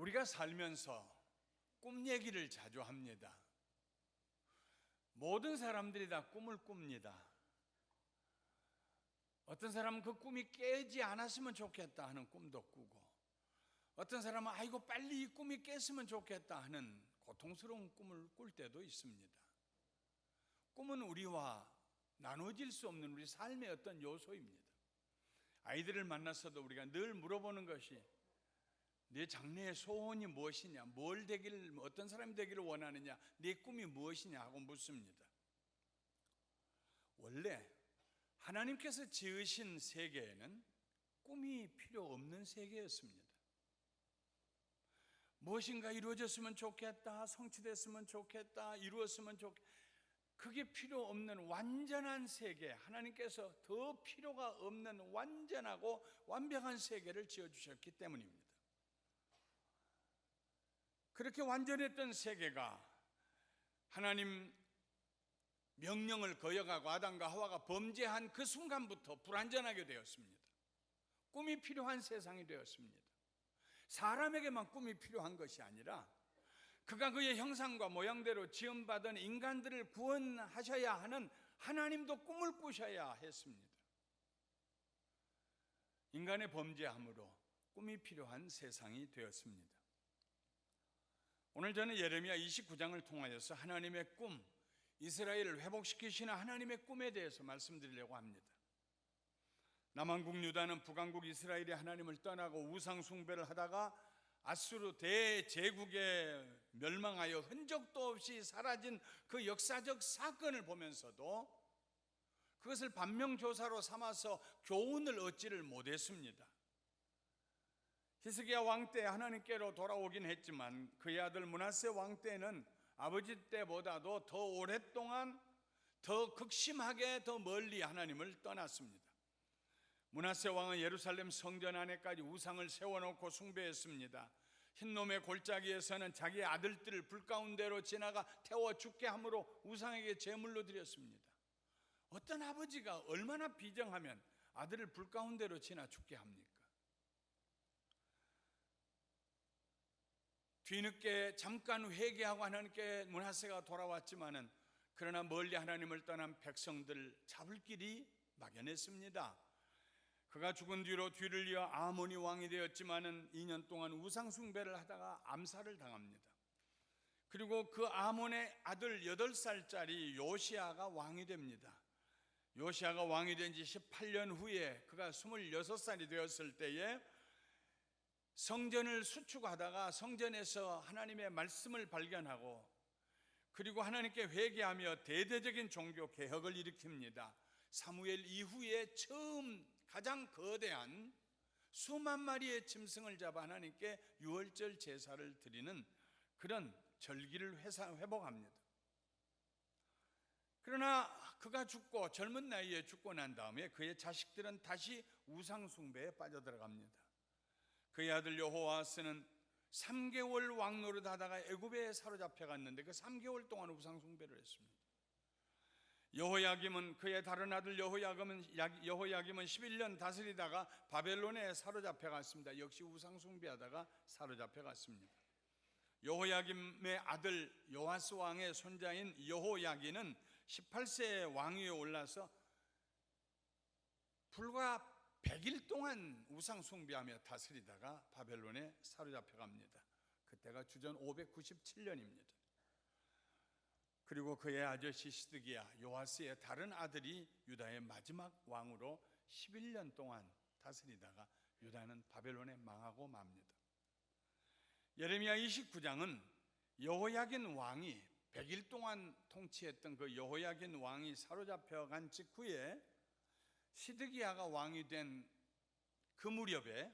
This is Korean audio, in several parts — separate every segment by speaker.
Speaker 1: 우리가 살면서 꿈 얘기를 자주 합니다. 모든 사람들이 다 꿈을 꿉니다. 어떤 사람은 그 꿈이 깨지 않았으면 좋겠다 하는 꿈도 꾸고, 어떤 사람은 아이고 빨리 이 꿈이 깼으면 좋겠다 하는 고통스러운 꿈을 꿀 때도 있습니다. 꿈은 우리와 나눠질 수 없는 우리 삶의 어떤 요소입니다. 아이들을 만나서도 우리가 늘 물어보는 것이 네 장래의 소원이 무엇이냐, 어떤 사람이 되기를 원하느냐, 네 꿈이 무엇이냐 하고 묻습니다. 원래 하나님께서 지으신 세계에는 꿈이 필요 없는 세계였습니다. 무엇인가 이루어졌으면 좋겠다, 성취됐으면 좋겠다, 이루었으면 좋겠다, 그게 필요 없는 완전한 세계, 하나님께서 더 필요가 없는 완전하고 완벽한 세계를 지어주셨기 때문입니다. 그렇게 완전했던 세계가 하나님 명령을 거역하고 아담과 하와가 범죄한 그 순간부터 불완전하게 되었습니다. 꿈이 필요한 세상이 되었습니다. 사람에게만 꿈이 필요한 것이 아니라 그가 그의 형상과 모양대로 지음받은 인간들을 구원하셔야 하는 하나님도 꿈을 꾸셔야 했습니다. 인간의 범죄함으로 꿈이 필요한 세상이 되었습니다. 오늘 저는 예레미야 29장을 통하여서 하나님의 꿈, 이스라엘을 회복시키시는 하나님의 꿈에 대해서 말씀드리려고 합니다. 남한국 유다는 북한국 이스라엘이 하나님을 떠나고 우상 숭배를 하다가 아수르 대제국에 멸망하여 흔적도 없이 사라진 그 역사적 사건을 보면서도 그것을 반면교사로 삼아서 교훈을 얻지를 못했습니다. 히스기야 왕 때 하나님께로 돌아오긴 했지만 그의 아들 므낫세 왕 때는 아버지 때보다도 더 오랫동안 더 극심하게 더 멀리 하나님을 떠났습니다. 므낫세 왕은 예루살렘 성전 안에까지 우상을 세워놓고 숭배했습니다. 흰놈의 골짜기에서는 자기 아들들을 불 가운데로 지나가 태워 죽게 함으로 우상에게 제물로 드렸습니다. 어떤 아버지가 얼마나 비정하면 아들을 불 가운데로 지나 죽게 합니까? 뒤늦게 잠깐 회개하고 하나님께 므낫세가 돌아왔지만은 그러나 멀리 하나님을 떠난 백성들 잡을 길이 막연했습니다. 그가 죽은 뒤로 뒤를 이어 아모니 왕이 되었지만은 2년 동안 우상 숭배를 하다가 암살을 당합니다. 그리고 그 아몬의 아들 8살짜리 요시아가 왕이 됩니다. 요시아가 왕이 된 지 18년 후에 그가 26살이 되었을 때에 성전을 수축하다가 성전에서 하나님의 말씀을 발견하고 그리고 하나님께 회개하며 대대적인 종교 개혁을 일으킵니다. 사무엘 이후에 처음 가장 거대한 수만 마리의 짐승을 잡아 하나님께 유월절 제사를 드리는 그런 절기를 회복합니다. 그러나 그가 죽고 젊은 나이에 죽고 난 다음에 그의 자식들은 다시 우상 숭배에 빠져들어갑니다. 그의 아들 여호아스는 3개월 왕노릇 하다가 애굽에 사로잡혀 갔는데 그 3개월 동안 우상 숭배를 했습니다. 여호야김은 그의 다른 아들 여호야김은 11년 다스리다가 바벨론에 사로잡혀 갔습니다. 역시 우상 숭배하다가 사로잡혀 갔습니다. 여호야김의 아들 요아스 왕의 손자인 여호야긴은 18세에 왕위에 올라서 불과 100일 동안 우상 숭배하며 다스리다가 바벨론에 사로잡혀 갑니다. 그때가 주전 597년입니다. 그리고 그의 아저씨 시드기야, 요아스의 다른 아들이 유다의 마지막 왕으로 11년 동안 다스리다가 유다는 바벨론에 망하고 맙니다. 예레미야 29장은 여호야긴 왕이 100일 동안 통치했던 그 여호야긴 왕이 사로잡혀간 직후에 시드기야가 왕이 된 그 무렵에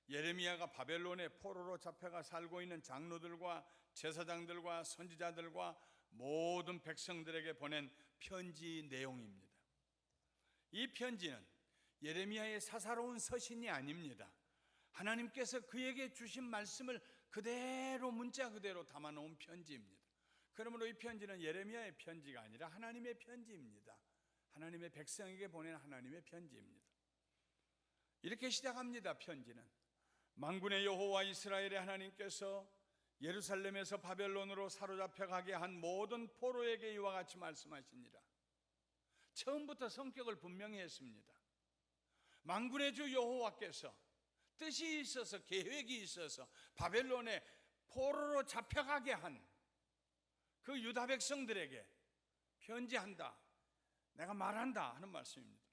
Speaker 1: 예레미야가 바벨론의 포로로 잡혀가 살고 있는 장로들과 제사장들과 선지자들과 모든 백성들에게 보낸 편지 내용입니다. 이 편지는 예레미야의 사사로운 서신이 아닙니다. 하나님께서 그에게 주신 말씀을 그대로 문자 그대로 담아놓은 편지입니다. 그러므로 이 편지는 예레미야의 편지가 아니라 하나님의 편지입니다. 하나님의 백성에게 보낸 하나님의 편지입니다. 이렇게 시작합니다. 편지는 만군의 여호와 이스라엘의 하나님께서 예루살렘에서 바벨론으로 사로잡혀 가게 한 모든 포로에게 이와 같이 말씀하시니라. 처음부터 성격을 분명히 했습니다. 만군의 주 여호와께서 뜻이 있어서 계획이 있어서 바벨론에 포로로 잡혀가게 한 그 유다 백성들에게 편지한다, 내가 말한다 하는 말씀입니다.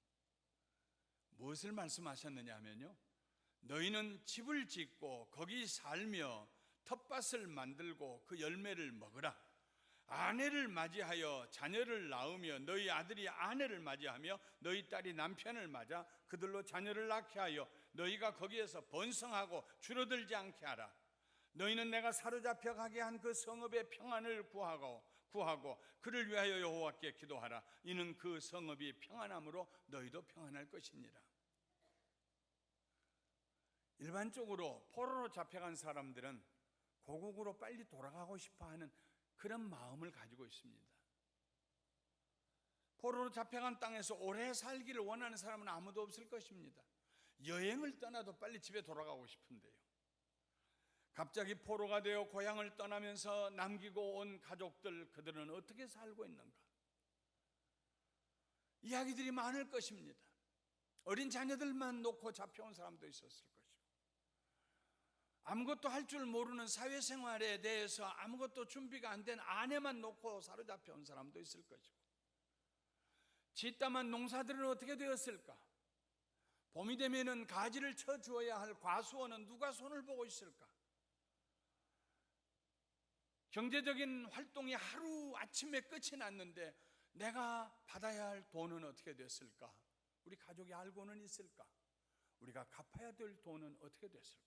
Speaker 1: 무엇을 말씀하셨느냐 하면요, 너희는 집을 짓고 거기 살며 텃밭을 만들고 그 열매를 먹으라. 아내를 맞이하여 자녀를 낳으며 너희 아들이 아내를 맞이하며 너희 딸이 남편을 맞아 그들로 자녀를 낳게 하여 너희가 거기에서 번성하고 줄어들지 않게 하라. 너희는 내가 사로잡혀 가게 한 그 성읍의 평안을 구하고 그를 위하여 여호와께 기도하라. 이는 그 성읍이 평안함으로 너희도 평안할 것이니라. 일반적으로 포로로 잡혀간 사람들은 고국으로 빨리 돌아가고 싶어하는 그런 마음을 가지고 있습니다. 포로로 잡혀간 땅에서 오래 살기를 원하는 사람은 아무도 없을 것입니다. 여행을 떠나도 빨리 집에 돌아가고 싶은데요, 갑자기 포로가 되어 고향을 떠나면서 남기고 온 가족들, 그들은 어떻게 살고 있는가? 이야기들이 많을 것입니다. 어린 자녀들만 놓고 잡혀온 사람도 있었을 것이고, 아무것도 할 줄 모르는 사회생활에 대해서 아무것도 준비가 안 된 아내만 놓고 사로잡혀온 사람도 있을 것이고, 짓담한 농사들은 어떻게 되었을까? 봄이 되면은 가지를 쳐 주어야 할 과수원은 누가 손을 보고 있을까? 경제적인 활동이 하루 아침에 끝이 났는데 내가 받아야 할 돈은 어떻게 됐을까? 우리 가족이 알고는 있을까? 우리가 갚아야 될 돈은 어떻게 됐을까?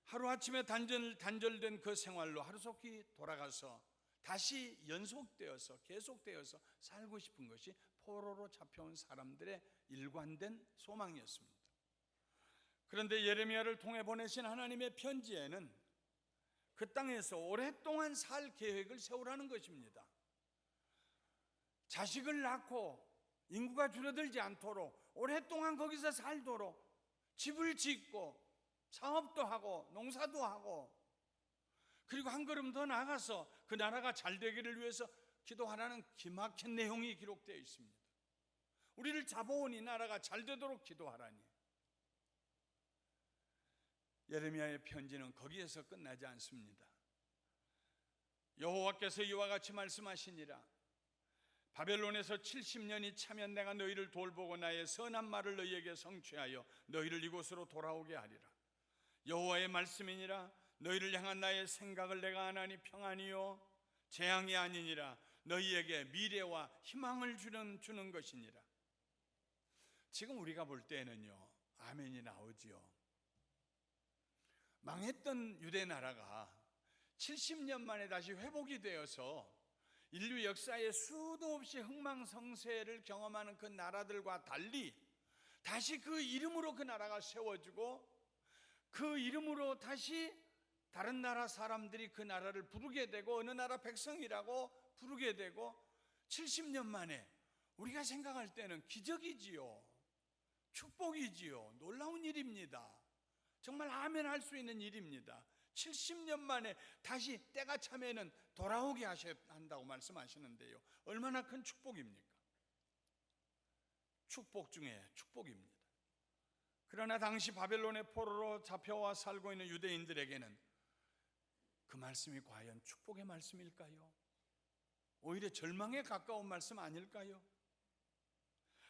Speaker 1: 하루아침에 단절된 그 생활로 하루속히 돌아가서 다시 연속되어서 계속되어서 살고 싶은 것이 포로로 잡혀온 사람들의 일관된 소망이었습니다. 그런데 예레미야를 통해 보내신 하나님의 편지에는 그 땅에서 오랫동안 살 계획을 세우라는 것입니다. 자식을 낳고 인구가 줄어들지 않도록 오랫동안 거기서 살도록 집을 짓고 사업도 하고 농사도 하고, 그리고 한 걸음 더 나아가서 그 나라가 잘 되기를 위해서 기도하라는 기막힌 내용이 기록되어 있습니다. 우리를 잡아온 이 나라가 잘 되도록 기도하라니. 예레미야의 편지는 거기에서 끝나지 않습니다. 여호와께서 이와 같이 말씀하시니라. 바벨론에서 70년이 차면 내가 너희를 돌보고 나의 선한 말을 너희에게 성취하여 너희를 이곳으로 돌아오게 하리라. 여호와의 말씀이니라. 너희를 향한 나의 생각을 내가 아나니 평안이요 재앙이 아니니라. 너희에게 미래와 희망을 주는 것이니라. 지금 우리가 볼 때는요, 아멘이 나오지요. 망했던 유대 나라가 70년 만에 다시 회복이 되어서 인류 역사에 수도 없이 흥망성쇠를 경험하는 그 나라들과 달리 다시 그 이름으로 그 나라가 세워지고, 그 이름으로 다시 다른 나라 사람들이 그 나라를 부르게 되고 어느 나라 백성이라고 부르게 되고, 70년 만에 우리가 생각할 때는 기적이지요, 축복이지요, 놀라운 일입니다. 정말 아멘 할 수 있는 일입니다. 70년 만에 다시 때가 차면은 돌아오게 한다고 말씀하시는데요, 얼마나 큰 축복입니까? 축복 중에 축복입니다. 그러나 당시 바벨론의 포로로 잡혀와 살고 있는 유대인들에게는 그 말씀이 과연 축복의 말씀일까요? 오히려 절망에 가까운 말씀 아닐까요?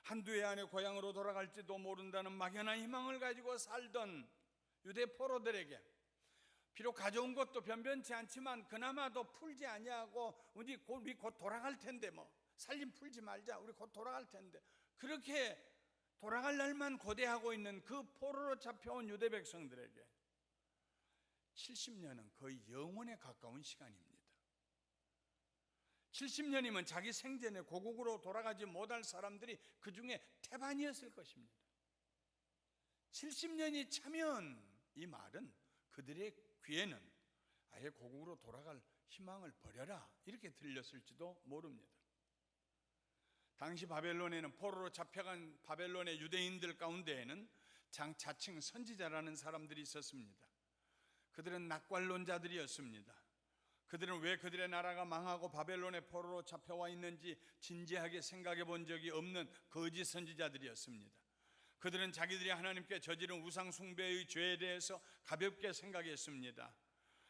Speaker 1: 한두 해 안에 고향으로 돌아갈지도 모른다는 막연한 희망을 가지고 살던 유대 포로들에게 비록 가져온 것도 변변치 않지만 그나마도 풀지 아니하고 우리 곧 돌아갈 텐데, 뭐 살림 풀지 말자, 우리 곧 돌아갈 텐데, 그렇게 돌아갈 날만 고대하고 있는 그 포로로 잡혀온 유대 백성들에게 70년은 거의 영원에 가까운 시간입니다. 70년이면 자기 생전에 고국으로 돌아가지 못할 사람들이 그 중에 태반이었을 것입니다. 70년이 차면 이 말은 그들의 귀에는 아예 고국으로 돌아갈 희망을 버려라, 이렇게 들렸을지도 모릅니다. 당시 바벨론에는 포로로 잡혀간 바벨론의 유대인들 가운데에는 자칭 선지자라는 사람들이 있었습니다. 그들은 낙관론자들이었습니다. 그들은 왜 그들의 나라가 망하고 바벨론의 포로로 잡혀와 있는지 진지하게 생각해 본 적이 없는 거짓 선지자들이었습니다. 그들은 자기들이 하나님께 저지른 우상 숭배의 죄에 대해서 가볍게 생각했습니다.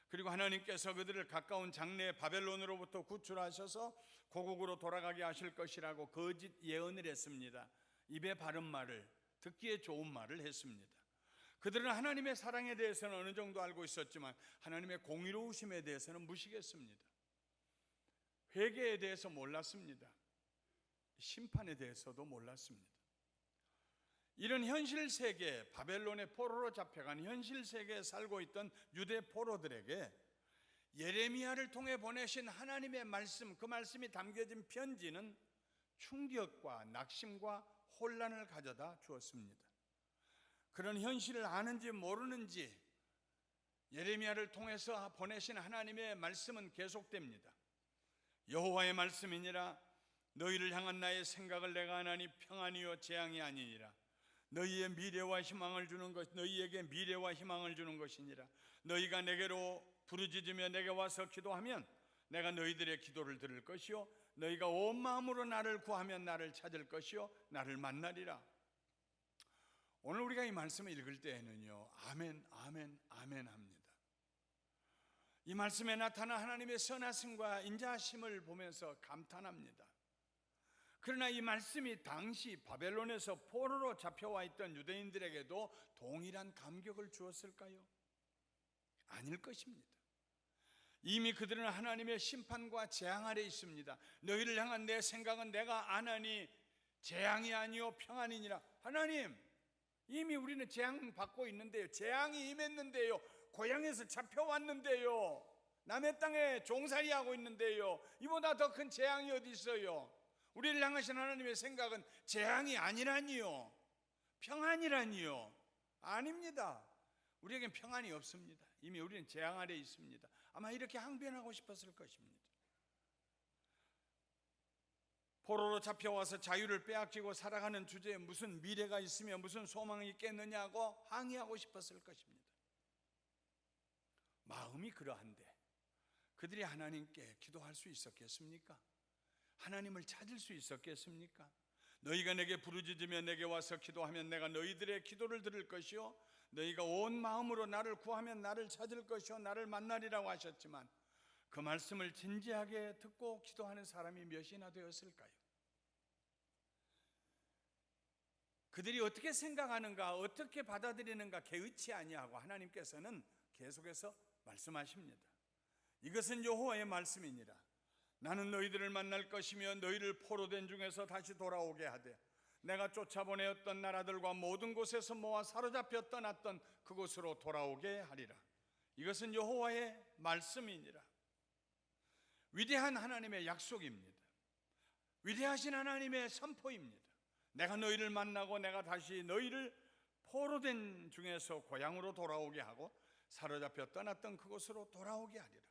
Speaker 1: 그리고 하나님께서 그들을 가까운 장래의 바벨론으로부터 구출하셔서 고국으로 돌아가게 하실 것이라고 거짓 예언을 했습니다. 입에 바른 말을, 듣기에 좋은 말을 했습니다. 그들은 하나님의 사랑에 대해서는 어느 정도 알고 있었지만 하나님의 공의로우심에 대해서는 무식했습니다. 회개에 대해서 몰랐습니다. 심판에 대해서도 몰랐습니다. 이런 현실 세계, 바벨론의 포로로 잡혀간 현실 세계에 살고 있던 유대 포로들에게 예레미야를 통해 보내신 하나님의 말씀, 그 말씀이 담겨진 편지는 충격과 낙심과 혼란을 가져다 주었습니다. 그런 현실을 아는지 모르는지 예레미야를 통해서 보내신 하나님의 말씀은 계속됩니다. 여호와의 말씀이니라. 너희를 향한 나의 생각을 내가 아나니 평안이요 재앙이 아니니라. 너희의 미래와 희망을 주는 것, 너희에게 미래와 희망을 주는 것이니라. 너희가 내게로 부르짖으며 내게 와서 기도하면 내가 너희들의 기도를 들을 것이요 너희가 온 마음으로 나를 구하면 나를 찾을 것이요 나를 만나리라. 오늘 우리가 이 말씀을 읽을 때에는요, 아멘, 아멘, 아멘 합니다. 이 말씀에 나타난 하나님의 선하심과 인자하심을 보면서 감탄합니다. 그러나 이 말씀이 당시 바벨론에서 포로로 잡혀와 있던 유대인들에게도 동일한 감격을 주었을까요? 아닐 것입니다. 이미 그들은 하나님의 심판과 재앙 아래 있습니다. 너희를 향한 내 생각은 내가 아나니 재앙이 아니요 평안이니라. 하나님, 이미 우리는 재앙 받고 있는데요, 재앙이 임했는데요, 고향에서 잡혀왔는데요, 남의 땅에 종살이하고 있는데요, 이보다 더 큰 재앙이 어디 있어요? 우리를 향하신 하나님의 생각은 재앙이 아니라니요, 평안이라니요. 아닙니다. 우리에겐 평안이 없습니다. 이미 우리는 재앙 아래 있습니다. 아마 이렇게 항변하고 싶었을 것입니다. 포로로 잡혀와서 자유를 빼앗기고 살아가는 주제에 무슨 미래가 있으며 무슨 소망이 있겠느냐고 항의하고 싶었을 것입니다. 마음이 그러한데 그들이 하나님께 기도할 수 있었겠습니까? 하나님을 찾을 수 있었겠습니까? 너희가 내게 부르짖으며 내게 와서 기도하면 내가 너희들의 기도를 들을 것이요 너희가 온 마음으로 나를 구하면 나를 찾을 것이요 나를 만나리라고 하셨지만 그 말씀을 진지하게 듣고 기도하는 사람이 몇이나 되었을까요? 그들이 어떻게 생각하는가, 어떻게 받아들이는가 개의치 아니하고 하나님께서는 계속해서 말씀하십니다. 이것은 여호와의 말씀이니라. 나는 너희들을 만날 것이며 너희를 포로된 중에서 다시 돌아오게 하되 내가 쫓아보내었던 나라들과 모든 곳에서 모아 사로잡혀 떠났던 그곳으로 돌아오게 하리라. 이것은 여호와의 말씀이니라. 위대한 하나님의 약속입니다. 위대하신 하나님의 선포입니다. 내가 너희를 만나고 내가 다시 너희를 포로된 중에서 고향으로 돌아오게 하고 사로잡혀 떠났던 그곳으로 돌아오게 하리라.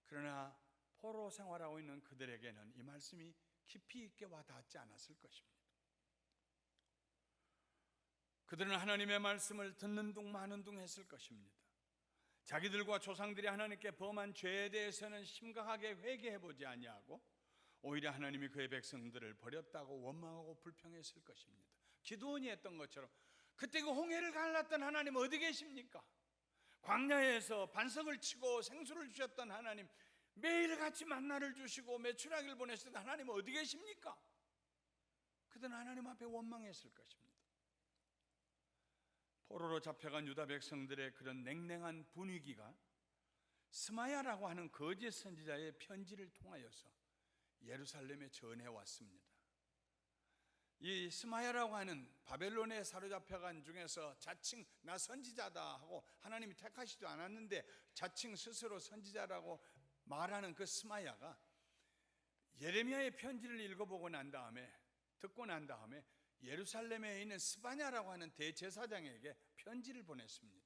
Speaker 1: 그러나 포로 생활하고 있는 그들에게는 이 말씀이 깊이 있게 와닿지 않았을 것입니다. 그들은 하나님의 말씀을 듣는 둥 마는 둥 했을 것입니다. 자기들과 조상들이 하나님께 범한 죄에 대해서는 심각하게 회개해보지 아니하고 오히려 하나님이 그의 백성들을 버렸다고 원망하고 불평했을 것입니다. 기드온이 했던 것처럼 그때 그 홍해를 갈랐던 하나님 어디 계십니까? 광야에서 반석을 치고 생수를 주셨던 하나님, 매일같이 만나를 주시고 메추라기를 보내시던 하나님 어디 계십니까? 그들은 하나님 앞에 원망했을 것입니다. 포로로 잡혀간 유다 백성들의 그런 냉랭한 분위기가 스마야라고 하는 거짓 선지자의 편지를 통하여서 예루살렘에 전해왔습니다. 이 스마야라고 하는 바벨론에 사로잡혀간 중에서 자칭 나 선지자다 하고 하나님이 택하시도 않았는데 자칭 스스로 선지자라고 말하는 그 스마야가 예레미야의 편지를 읽어보고 난 다음에, 듣고 난 다음에 예루살렘에 있는 스바냐라고 하는 대제사장에게 편지를 보냈습니다.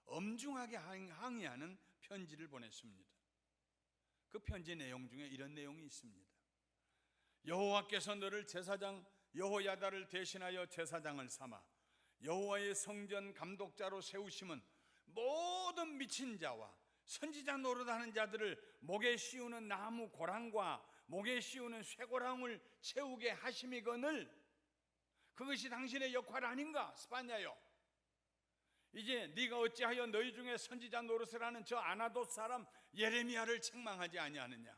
Speaker 1: 엄중하게 항의하는 편지를 보냈습니다. 그 편지 내용 중에 이런 내용이 있습니다. 여호와께서 너를 제사장 여호야다를 대신하여 제사장을 삼아 여호와의 성전 감독자로 세우심은 모든 미친 자와 선지자 노릇하는 자들을 목에 씌우는 나무 고랑과 목에 씌우는 쇠고랑을 채우게 하심이거늘 그것이 당신의 역할 아닌가? 스파냐요, 이제 네가 어찌하여 너희 중에 선지자 노릇을 하는 저 아나돗 사람 예레미야를 책망하지 아니하느냐?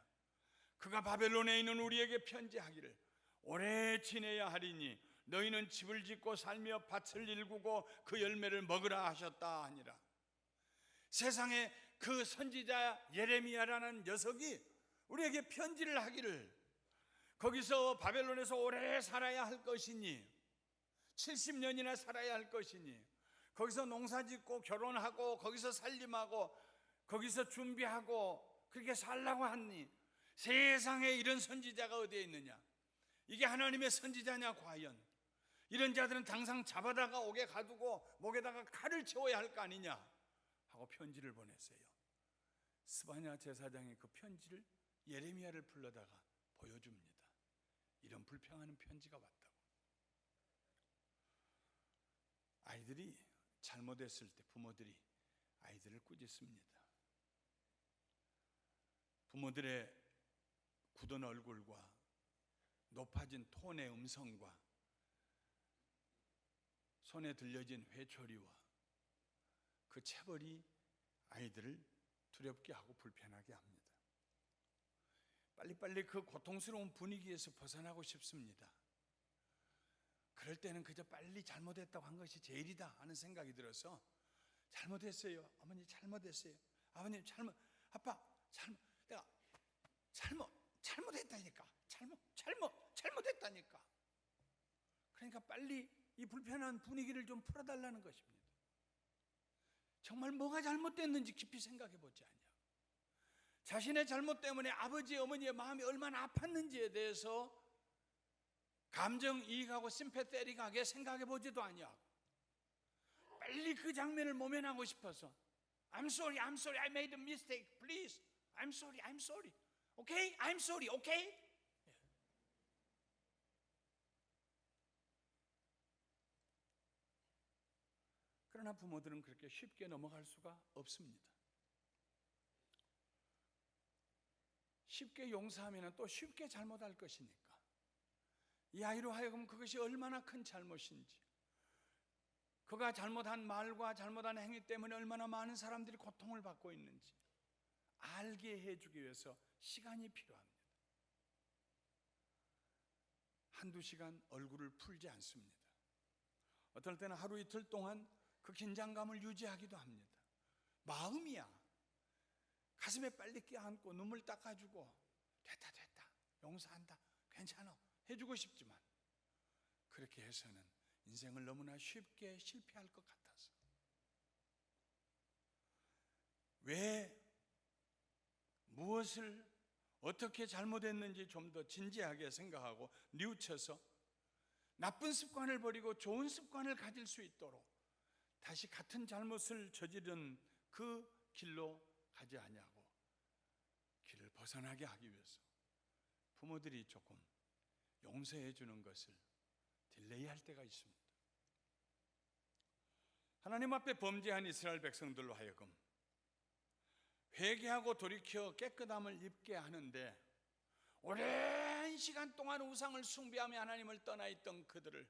Speaker 1: 그가 바벨론에 있는 우리에게 편지하기를 오래 지내야 하리니 너희는 집을 짓고 살며 밭을 일구고 그 열매를 먹으라 하셨다 하니라. 세상에 그 선지자 예레미야라는 녀석이 우리에게 편지를 하기를 거기서 바벨론에서 오래 살아야 할 것이니 70년이나 살아야 할 것이니 거기서 농사짓고 결혼하고 거기서 살림하고 거기서 준비하고 그렇게 살라고 하니 세상에 이런 선지자가 어디에 있느냐? 이게 하나님의 선지자냐 과연? 이런 자들은 당장 잡아다가 옥에 가두고 목에다가 칼을 채워야 할 거 아니냐 하고 편지를 보냈어요. 스바냐 제사장이 그 편지를 예레미야를 불러다가 보여줍니다. 이런 불평하는 편지가 왔다고. 아이들이 잘못했을 때 부모들이 아이들을 꾸짖습니다. 부모들의 굳은 얼굴과 높아진 톤의 음성과 손에 들려진 회초리와 그 체벌이 아이들을 두렵게 하고 불편하게 합니다. 빨리빨리 그 고통스러운 분위기에서 벗어나고 싶습니다. 그럴 때는 그저 빨리 잘못했다고 한 것이 제일이다 하는 생각이 들어서 잘못했어요. 어머니 잘못했어요. 아버님 아빠 내가 잘못했다니까. 잘못했다니까. 그러니까 빨리 이 불편한 분위기를 좀 풀어달라는 것입니다. 정말 뭐가 잘못됐는지 깊이 생각해 보지 않냐. 자신의 잘못 때문에 아버지 어머니의 마음이 얼마나 아팠는지에 대해서 감정이입하고 심패테릭하게 생각해 보지도 않냐고. 빨리 그 장면을 모면하고 싶어서 I'm sorry, I made a mistake. Please, I'm sorry. Okay? I'm sorry, okay? 그러나 부모들은 그렇게 쉽게 넘어갈 수가 없습니다. 쉽게 용서하면 또 쉽게 잘못할 것이니까 이 아이로 하여금 그것이 얼마나 큰 잘못인지, 그가 잘못한 말과 잘못한 행위 때문에 얼마나 많은 사람들이 고통을 받고 있는지 알게 해주기 위해서 시간이 필요합니다. 한두 시간 얼굴을 풀지 않습니다. 어떨 때는 하루 이틀 동안 그 긴장감을 유지하기도 합니다. 마음이야. 가슴에 빨리 껴안고 눈물 닦아주고 됐다 용서한다 괜찮아 해주고 싶지만 그렇게 해서는 인생을 너무나 쉽게 실패할 것 같아서 왜 무엇을 어떻게 잘못했는지 좀 더 진지하게 생각하고 뉘우쳐서 나쁜 습관을 버리고 좋은 습관을 가질 수 있도록 다시 같은 잘못을 저지른 그 길로 가지 아니하고 길을 벗어나게 하기 위해서 부모들이 조금 용서해 주는 것을 딜레이할 때가 있습니다. 하나님 앞에 범죄한 이스라엘 백성들로 하여금 회개하고 돌이켜 깨끗함을 입게 하는데 오랜 시간 동안 우상을 숭배하며 하나님을 떠나 있던 그들을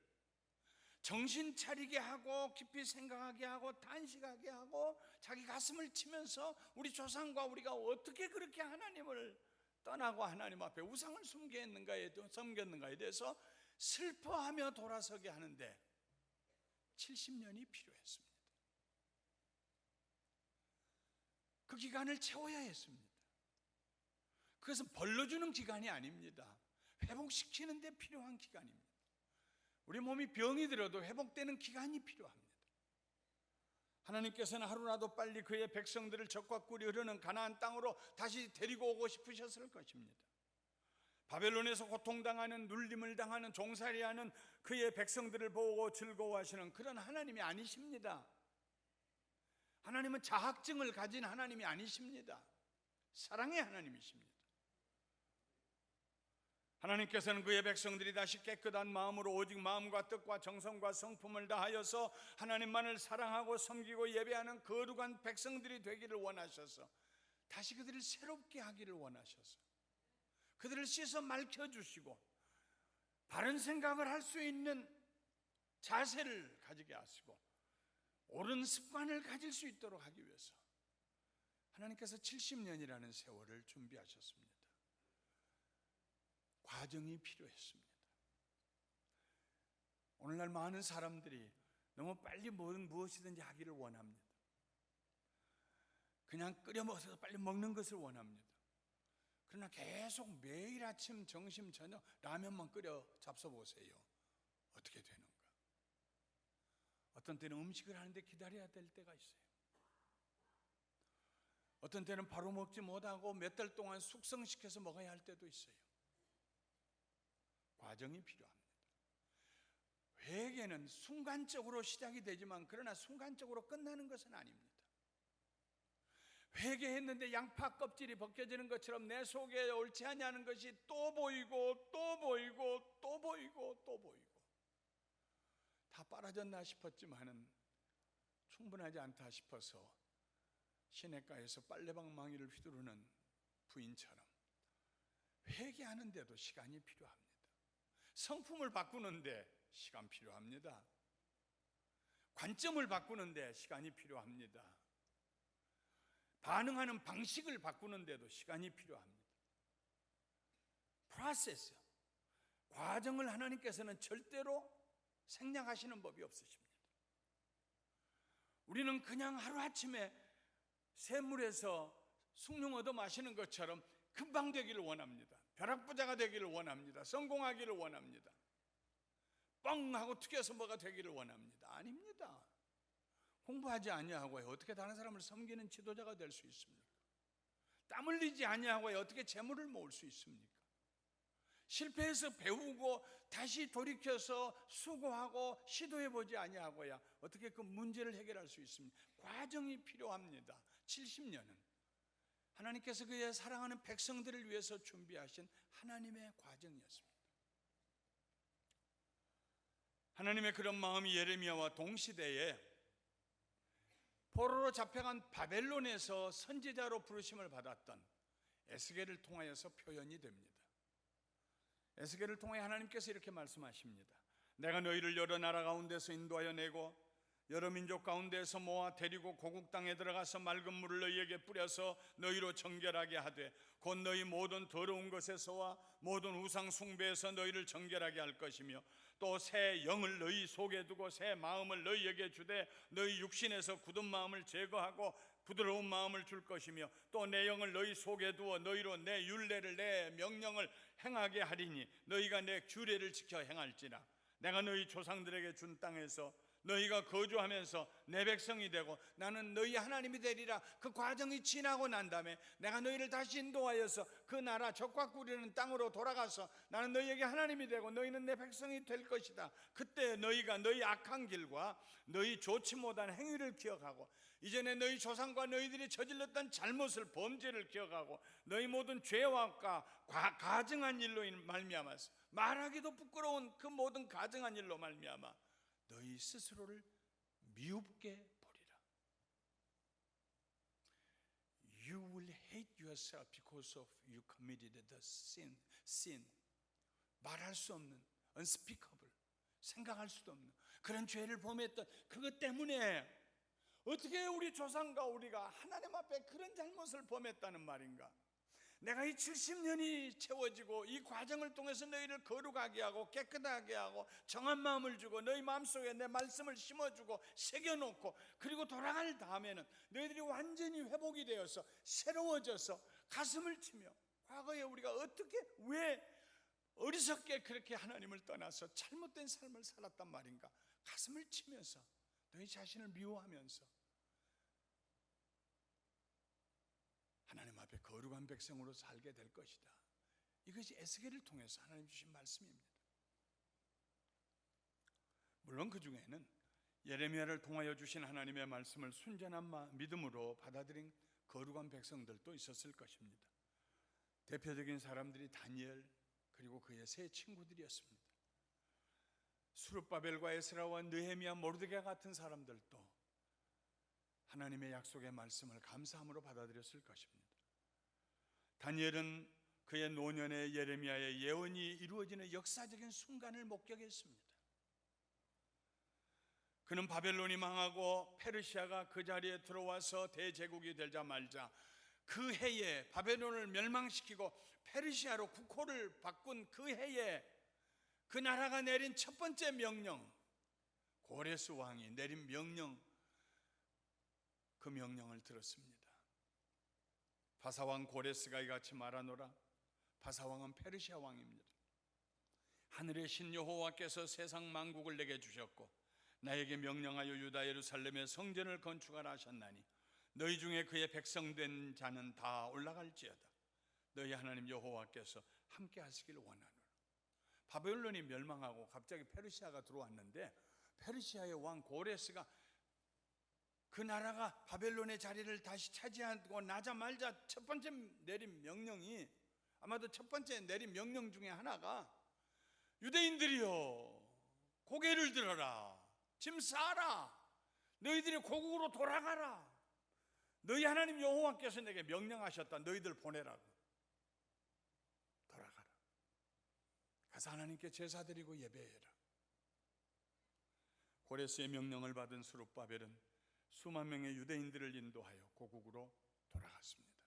Speaker 1: 정신 차리게 하고 깊이 생각하게 하고 단식하게 하고 자기 가슴을 치면서 우리 조상과 우리가 어떻게 그렇게 하나님을 떠나고 하나님 앞에 우상을 섬겼는가에 대해서 슬퍼하며 돌아서게 하는데 70년이 필요했습니다. 그 기간을 채워야 했습니다. 그것은 벌러주는 기간이 아닙니다. 회복시키는 데 필요한 기간입니다. 우리 몸이 병이 들어도 회복되는 기간이 필요합니다. 하나님께서는 하루라도 빨리 그의 백성들을 적과 꿀이 흐르는 가나안 땅으로 다시 데리고 오고 싶으셨을 것입니다. 바벨론에서 고통당하는, 눌림을 당하는, 종살이하는 그의 백성들을 보고 즐거워하시는 그런 하나님이 아니십니다. 하나님은 자학증을 가진 하나님이 아니십니다. 사랑의 하나님이십니다. 하나님께서는 그의 백성들이 다시 깨끗한 마음으로 오직 마음과 뜻과 정성과 성품을 다하여서 하나님만을 사랑하고 섬기고 예배하는 거룩한 백성들이 되기를 원하셔서 다시 그들을 새롭게 하기를 원하셔서 그들을 씻어 맑혀주시고 바른 생각을 할 수 있는 자세를 가지게 하시고 옳은 습관을 가질 수 있도록 하기 위해서 하나님께서 70년이라는 세월을 준비하셨습니다. 과정이 필요했습니다. 오늘날 많은 사람들이 너무 빨리 무엇이든지 하기를 원합니다. 그냥 끓여 먹어서 빨리 먹는 것을 원합니다. 그러나 계속 매일 아침, 점심, 저녁 라면만 끓여 잡숴보세요. 어떻게 되는가? 어떤 때는 음식을 하는데 기다려야 될 때가 있어요. 어떤 때는 바로 먹지 못하고 몇 달 동안 숙성시켜서 먹어야 할 때도 있어요. 과정이 필요합니다. 회개는 순간적으로 시작이 되지만 그러나 순간적으로 끝나는 것은 아닙니다. 회개했는데 양파 껍질이 벗겨지는 것처럼 내 속에 옳지 않냐는 것이 또 보이고 또 보이고 또 보이고 또 보이고 다 빨아졌나 싶었지만은 충분하지 않다 싶어서 시내가에서 빨래방망이를 휘두르는 부인처럼 회개하는데도 시간이 필요합니다. 성품을 바꾸는데 시간 필요합니다. 관점을 바꾸는데 시간이 필요합니다. 반응하는 방식을 바꾸는데도 시간이 필요합니다. 프로세스, 과정을 하나님께서는 절대로 생략하시는 법이 없으십니다. 우리는 그냥 하루아침에 샘물에서 숭늉 얻어 마시는 것처럼 금방 되기를 원합니다. 벼락부자가 되기를 원합니다. 성공하기를 원합니다. 뻥 하고 튀겨서 뭐가 되기를 원합니다. 아닙니다. 공부하지 아니하고 어떻게 다른 사람을 섬기는 지도자가 될 수 있습니까? 땀 흘리지 아니하고 어떻게 재물을 모을 수 있습니까? 실패해서 배우고 다시 돌이켜서 수고하고 시도해보지 아니하고야 어떻게 그 문제를 해결할 수 있습니까? 과정이 필요합니다. 70년은 하나님께서 그의 사랑하는 백성들을 위해서 준비하신 하나님의 과정이었습니다. 하나님의 그런 마음이 예레미야와 동시대에 포로로 잡혀간 바벨론에서 선지자로 부르심을 받았던 에스겔을 통하여서 표현이 됩니다. 에스겔을 통해 하나님께서 이렇게 말씀하십니다. 내가 너희를 여러 나라 가운데서 인도하여 내고 여러 민족 가운데서 모아 데리고 고국 땅에 들어가서 맑은 물을 너희에게 뿌려서 너희로 정결하게 하되 곧 너희 모든 더러운 것에서와 모든 우상 숭배에서 너희를 정결하게 할 것이며 또 새 영을 너희 속에 두고 새 마음을 너희에게 주되 너희 육신에서 굳은 마음을 제거하고 부드러운 마음을 줄 것이며 또 내 영을 너희 속에 두어 너희로 내 율례를 내 명령을 행하게 하리니 너희가 내 규례를 지켜 행할지라. 내가 너희 조상들에게 준 땅에서 너희가 거주하면서 내 백성이 되고 나는 너희 하나님이 되리라. 그 과정이 지나고 난 다음에 내가 너희를 다시 인도하여서 그 나라 적과 꿀이는 땅으로 돌아가서 나는 너희에게 하나님이 되고 너희는 내 백성이 될 것이다. 그때 너희가 너희 악한 길과 너희 좋지 못한 행위를 기억하고 이전에 너희 조상과 너희들이 저질렀던 잘못을 범죄를 기억하고 너희 모든 죄와 가증한 일로 말미암아서 말하기도 부끄러운 그 모든 가증한 일로 말미암아 너희 스스로를 미웁게 보리라. You will hate yourself because of you committed the sin. 말할 수 없는 unspeakable, 생각할 수도 없는 그런 죄를 범했던 그것 때문에 어떻게 우리 조상과 우리가 하나님 앞에 그런 잘못을 범했다는 말인가? 내가 이 70년이 채워지고 이 과정을 통해서 너희를 거룩하게 하고 깨끗하게 하고 정한 마음을 주고 너희 마음속에 내 말씀을 심어주고 새겨놓고 그리고 돌아갈 다음에는 너희들이 완전히 회복이 되어서 새로워져서 가슴을 치며 과거에 우리가 어떻게 왜 어리석게 그렇게 하나님을 떠나서 잘못된 삶을 살았단 말인가? 가슴을 치면서 너희 자신을 미워하면서 하나님 앞에 거룩한 백성으로 살게 될 것이다. 이것이 에스겔을 통해서 하나님 주신 말씀입니다. 물론 그 중에는 예레미야를 통하여 주신 하나님의 말씀을 순전한 믿음으로 받아들인 거룩한 백성들도 있었을 것입니다. 대표적인 사람들이 다니엘, 그리고 그의 세 친구들이었습니다. 스룹바벨과 에스라와 느헤미야, 모르드게 같은 사람들도 하나님의 약속의 말씀을 감사함으로 받아들였을 것입니다. 다니엘은 그의 노년에 예레미야의 예언이 이루어지는 역사적인 순간을 목격했습니다. 그는 바벨론이 망하고 페르시아가 그 자리에 들어와서 대제국이 되자 말자 그 해에 바벨론을 멸망시키고 페르시아로 국호를 바꾼 그 해에 그 나라가 내린 첫 번째 명령, 고레스 왕이 내린 명령, 그 명령을 들었습니다. 바사왕 고레스가 이같이 말하노라. 바사왕은 페르시아 왕입니다. 하늘의 신 여호와께서 세상 만국을 내게 주셨고 나에게 명령하여 유다 예루살렘에 성전을 건축하라 하셨나니 너희 중에 그의 백성 된 자는 다 올라갈지어다. 너희 하나님 여호와께서 함께 하시기를 원하노라. 바벨론이 멸망하고 갑자기 페르시아가 들어왔는데 페르시아의 왕 고레스가 그 나라가 바벨론의 자리를 다시 차지하고 나자마자 첫 번째 내린 명령이, 아마도 첫 번째 내린 명령 중에 하나가 유대인들이여 고개를 들어라, 짐 싸라, 너희들이 고국으로 돌아가라. 너희 하나님 여호와께서 내게 명령하셨다. 너희들 보내라고. 돌아가라. 가서 하나님께 제사 드리고 예배해라. 고레스의 명령을 받은 스룹바벨은 수만 명의 유대인들을 인도하여 고국으로 돌아갔습니다.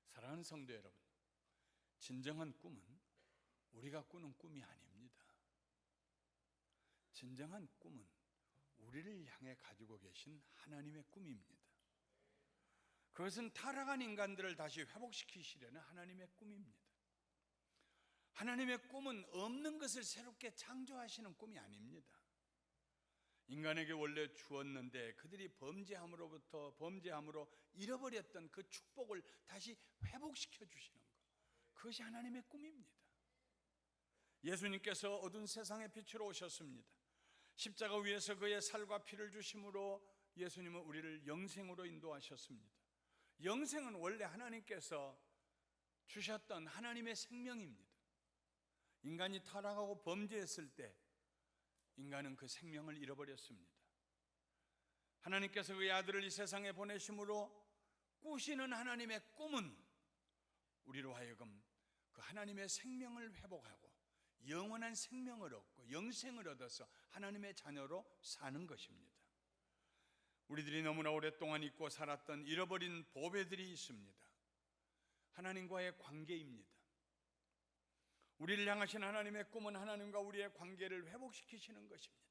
Speaker 1: 사랑하는 성도 여러분, 진정한 꿈은 우리가 꾸는 꿈이 아닙니다. 진정한 꿈은 우리를 향해 가지고 계신 하나님의 꿈입니다. 그것은 타락한 인간들을 다시 회복시키시려는 하나님의 꿈입니다. 하나님의 꿈은 없는 것을 새롭게 창조하시는 꿈이 아닙니다. 인간에게 원래 주었는데 그들이 범죄함으로 잃어버렸던 그 축복을 다시 회복시켜 주시는 것, 그것이 하나님의 꿈입니다. 예수님께서 어두운 세상의 빛으로 오셨습니다. 십자가 위에서 그의 살과 피를 주심으로 예수님은 우리를 영생으로 인도하셨습니다. 영생은 원래 하나님께서 주셨던 하나님의 생명입니다. 인간이 타락하고 범죄했을 때 인간은 그 생명을 잃어버렸습니다. 하나님께서 그의 아들을 이 세상에 보내심으로 꾸시는 하나님의 꿈은 우리로 하여금 그 하나님의 생명을 회복하고 영원한 생명을 얻고 영생을 얻어서 하나님의 자녀로 사는 것입니다. 우리들이 너무나 오랫동안 잊고 살았던 잃어버린 보배들이 있습니다. 하나님과의 관계입니다. 우리를 향하신 하나님의 꿈은 하나님과 우리의 관계를 회복시키시는 것입니다.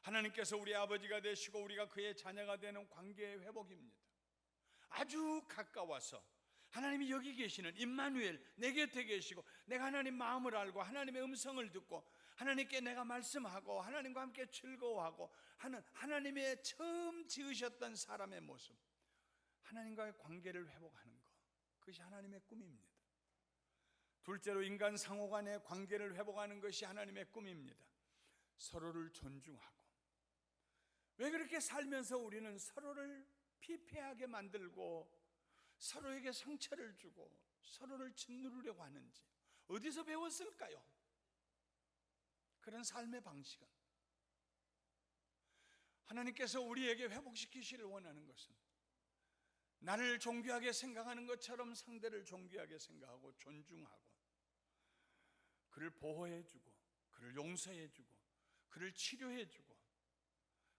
Speaker 1: 하나님께서 우리 아버지가 되시고 우리가 그의 자녀가 되는 관계의 회복입니다. 아주 가까워서 하나님이 여기 계시는 임마누엘, 내 곁에 계시고 내가 하나님 마음을 알고 하나님의 음성을 듣고 하나님께 내가 말씀하고 하나님과 함께 즐거워하고 하는 하나님의 처음 지으셨던 사람의 모습, 하나님과의 관계를 회복하는 것, 그것이 하나님의 꿈입니다. 둘째로 인간 상호 간의 관계를 회복하는 것이 하나님의 꿈입니다. 서로를 존중하고. 왜 그렇게 살면서 우리는 서로를 피폐하게 만들고 서로에게 상처를 주고 서로를 짓누르려고 하는지 어디서 배웠을까요? 그런 삶의 방식은 하나님께서 우리에게 회복시키시를 원하는 것은 나를 존귀하게 생각하는 것처럼 상대를 존귀하게 생각하고 존중하고 그를 보호해주고 그를 용서해주고 그를 치료해주고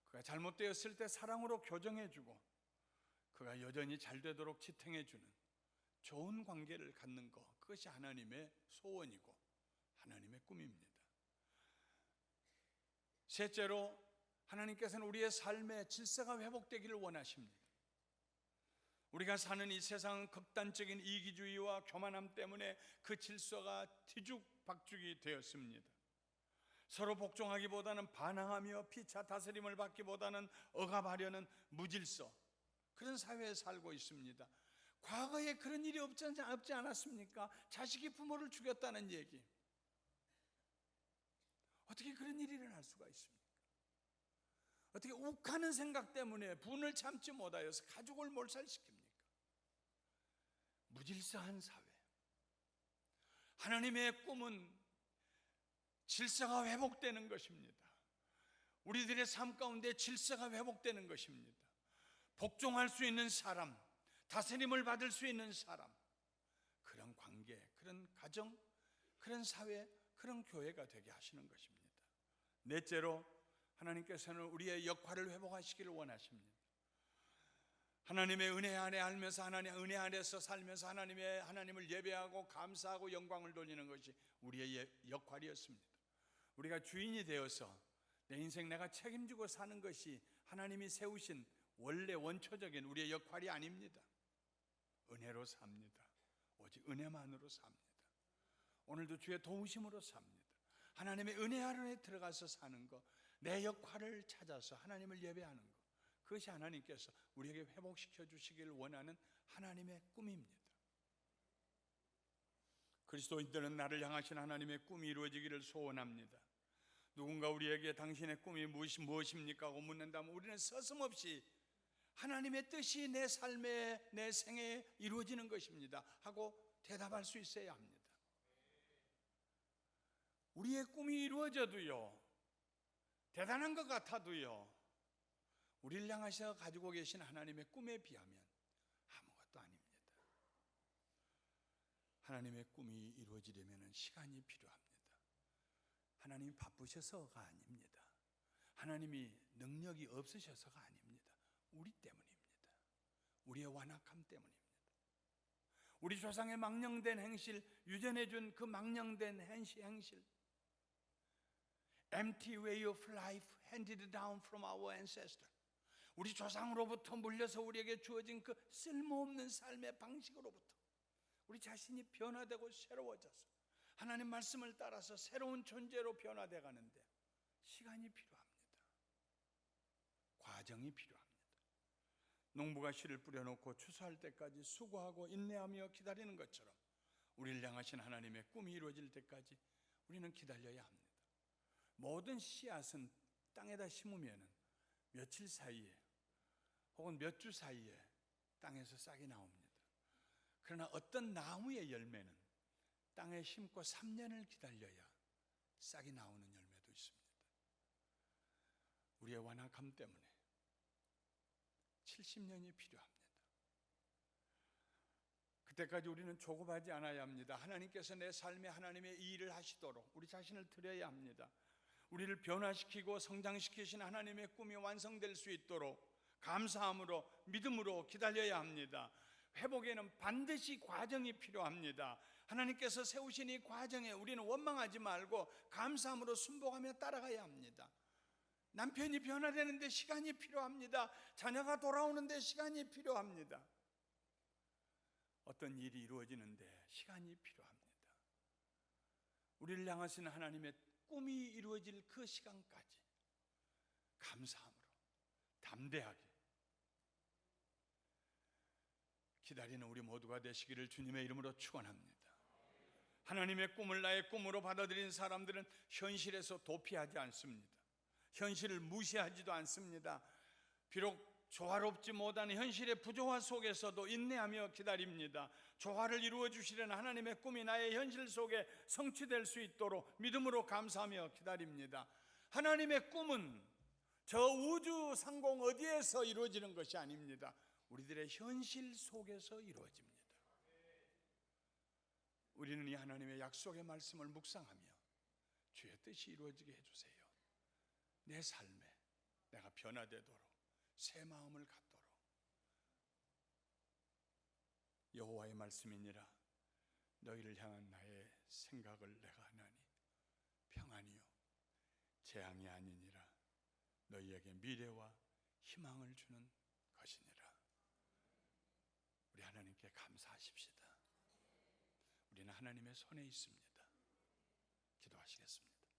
Speaker 1: 그가 잘못되었을 때 사랑으로 교정해주고 그가 여전히 잘 되도록 지탱해주는 좋은 관계를 갖는 것, 그것이 하나님의 소원이고 하나님의 꿈입니다. 셋째로 하나님께서는 우리의 삶의 질서가 회복되기를 원하십니다. 우리가 사는 이 세상은 극단적인 이기주의와 교만함 때문에 그 질서가 뒤죽박죽이 되었습니다. 서로 복종하기보다는 반항하며 피차 다스림을 받기보다는 억압하려는 무질서, 그런 사회에 살고 있습니다. 과거에 그런 일이 없지 않았습니까? 자식이 부모를 죽였다는 얘기, 어떻게 그런 일이 일어날 수가 있습니까? 어떻게 욱하는 생각 때문에 분을 참지 못하여서 가족을 몰살시킵니까? 무질서한 사회, 하나님의 꿈은 질서가 회복되는 것입니다. 우리들의 삶 가운데 질서가 회복되는 것입니다. 복종할 수 있는 사람, 다스림을 받을 수 있는 사람, 그런 관계, 그런 가정, 그런 사회, 그런 교회가 되게 하시는 것입니다. 넷째로 하나님께서는 우리의 역할을 회복하시기를 원하십니다. 하나님의 은혜 안에 알면서 하나님의 은혜 안에서 살면서 하나님을 예배하고 감사하고 영광을 돌리는 것이 우리의 역할이었습니다. 우리가 주인이 되어서 내 인생 내가 책임지고 사는 것이 하나님이 세우신 원래 원초적인 우리의 역할이 아닙니다. 은혜로 삽니다. 오직 은혜만으로 삽니다. 오늘도 주의 도우심으로 삽니다. 하나님의 은혜 아래 들어가서 사는 것, 내 역할을 찾아서 하나님을 예배하는 것, 그것이 하나님께서 우리에게 회복시켜 주시기를 원하는 하나님의 꿈입니다. 그리스도인들은 나를 향하신 하나님의 꿈이 이루어지기를 소원합니다. 누군가 우리에게 당신의 꿈이 무엇입니까? 하고 묻는다면 우리는 서슴없이 하나님의 뜻이 내 삶에, 내 생애에 이루어지는 것입니다 하고 대답할 수 있어야 합니다. 우리의 꿈이 이루어져도요, 대단한 것 같아도요, 우리를 향하셔 가지고 계신 하나님의 꿈에 비하면 아무것도 아닙니다. 하나님의 꿈이 이루어지려면 시간이 필요합니다. 하나님이 바쁘셔서가 아닙니다. 하나님이 능력이 없으셔서가 아닙니다. 우리 때문입니다. 우리의 완악함 때문입니다. 우리 조상의 망령된 행실, 유전해준 그 망령된 행실, empty way of life handed down from our ancestor, 우리 조상으로부터 물려서 우리에게 주어진 그 쓸모없는 삶의 방식으로부터 우리 자신이 변화되고 새로워져서 하나님 말씀을 따라서 새로운 존재로 변화되어 가는데 시간이 필요합니다. 과정이 필요합니다. 농부가 씨를 뿌려놓고 추수할 때까지 수고하고 인내하며 기다리는 것처럼 우리를 향하신 하나님의 꿈이 이루어질 때까지 우리는 기다려야 합니다. 모든 씨앗은 땅에다 심으면 며칠 사이에 혹은 몇 주 사이에 땅에서 싹이 나옵니다. 그러나 어떤 나무의 열매는 땅에 심고 3년을 기다려야 싹이 나오는 열매도 있습니다. 우리의 완악함 때문에 70년이 필요합니다. 그때까지 우리는 조급하지 않아야 합니다. 하나님께서 내 삶에 하나님의 이 일을 하시도록 우리 자신을 드려야 합니다. 우리를 변화시키고 성장시키신 하나님의 꿈이 완성될 수 있도록 감사함으로 믿음으로 기다려야 합니다. 회복에는 반드시 과정이 필요합니다. 하나님께서 세우신 이 과정에 우리는 원망하지 말고 감사함으로 순복하며 따라가야 합니다. 남편이 변화되는데 시간이 필요합니다. 자녀가 돌아오는데 시간이 필요합니다. 어떤 일이 이루어지는데 시간이 필요합니다. 우리를 향하신 하나님의 꿈이 이루어질 그 시간까지 감사함으로 담대하게 기다리는 우리 모두가 되시기를 주님의 이름으로 축원합니다. 하나님의 꿈을 나의 꿈으로 받아들인 사람들은 현실에서 도피하지 않습니다. 현실을 무시하지도 않습니다. 비록 조화롭지 못한 현실의 부조화 속에서도 인내하며 기다립니다. 조화를 이루어 주시려는 하나님의 꿈이 나의 현실 속에 성취될 수 있도록 믿음으로 감사하며 기다립니다. 하나님의 꿈은 저 우주 상공 어디에서 이루어지는 것이 아닙니다. 우리들의 현실 속에서 이루어집니다. 우리는 이 하나님의 약속의 말씀을 묵상하며 주의 뜻이 이루어지게 해주세요. 내 삶에 내가 변화되도록 새 마음을 갖도록 여호와의 말씀이니라. 너희를 향한 나의 생각을 내가 하나니 평안이요 재앙이 아니니라. 너희에게 미래와 희망을 주는 것이니라. 우리 하나님께 감사하십시다. 우리는 하나님의 손에 있습니다. 기도하시겠습니다.